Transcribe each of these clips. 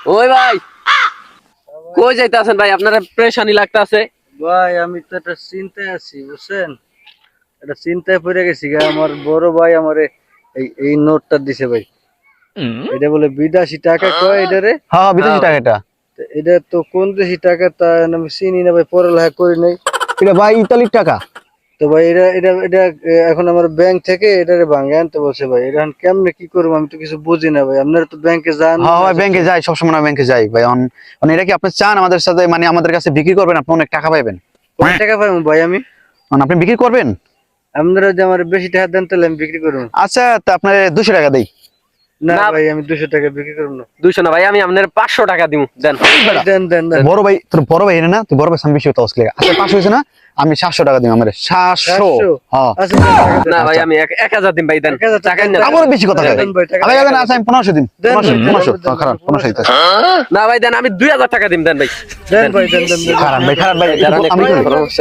ওই ভাই কই যাইতাছেন ভাই? আপনারা প্রেশানি লাগতাছে। ভাই আমি তো একটা চিন্তায় আছি বুঝছেন, একটা চিন্তায় পড়ে গেছি গা। আমার বড় ভাই আমারে এই নোটটা দিছে ভাই। এটা বলে বিদেশি টাকা কয় এটারে। হ্যাঁ বিদেশি টাকা এটা। তো এটা তো কোন দেশি টাকা তা আমি চিনি না ভাই, পড়ালেখা করি নাই। এটা ভাই ইতালির টাকা। তো ভাই এটা এটা এটা এখন আমার ব্যাংক থেকে এটারে ভাঙে আনতে বলছে ভাই। এটা এখন কেমনে কি করবো আমি তো কিছু বুঝি না ভাই। আপনারা তো ব্যাংকে যান। হ্যাঁ ভাই ব্যাংকে যাই, সবসময় ব্যাংকে যাই ভাই। এটা কি আপনি চান আমাদের সাথে, মানে আমাদের কাছে বিক্রি করবেন, আপনি অনেক টাকা পাইবেন। কত টাকা পাবো ভাই আমি? আপনি বিক্রি করবেন? আপনারা যে আমার বেশি টাকা দেন তাহলে আমি বিক্রি করবো। আচ্ছা তা আপনার 200 টাকা দেই। না না। ভাই আমি 200 টাকা বিক্রি করবো না। 200 না ভাই, আমি আপনার 500 টাকা দিমু। দেন দেন দেন দেন। বড় ভাই তোর বড় ভাই না, তুই বড় ভাই সামনে বেশি হতো আসলে। আচ্ছা 500 হয়েছে না, আমি 700 টাকা দিই। আমার 700। হ্যাঁ আচ্ছা দেন, টাকা দেন। না ভাই আমি 1000 দিম ভাই। দেন 1000 টাকা টাকা না। আমার বেশি কথা কয়। দেন ভাই, টাকা আরে না আচ্ছা আমি 1500 দিন। দেন, 1500 দেন, 1500 দেন, খারাপ 1500 দিতে। না ভাই দেন, আমি 2000 টাকা দিম। দেন ভাই। দেন ভাই দেন দেন দেন। খারাপ ভাই, খারাপ ভাই। আমি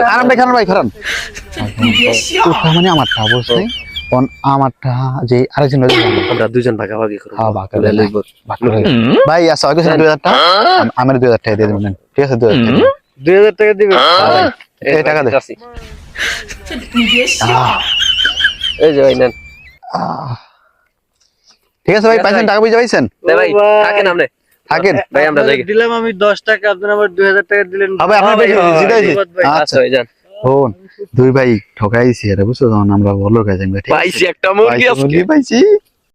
খারাপ ভাই, খারাপ ভাই, খারাপ। তোর মানে আমারটা বুঝছিস? কোন আমারটা যে আরেকজন লোক আমরা দুজন ভাগাভাগি করব। হ্যাঁ বাকা লইব। ভাই আচ্ছা ওকে 2000 টাকা আমার 2000 টাকা দিয়ে দেবেন। ঠিক আছে 2000 টাকা। 2000 টাকা দিবেন? এই টাকা দে। এই যে ভাই নেন। ঠিক আছে ভাই, পাইছেন টাকা বুঝে পাইছেন? দে ভাই ও ভাই। থাকেন আপনি। থাকেন ভাই আমরা যাই। দিলাম আমি 10 টাকা, আপনারা আমার 2000 টাকা দিলেন। হবে আপনার বেশি জিতাইছি। আচ্ছা আচ্ছা ভাই যান। শোন, দুই ভাই ঠকাইছি, এটা বুঝছো? আমরা বড় লোক আছি। পাইছি একটা মুরগি আজকে। পাইছি।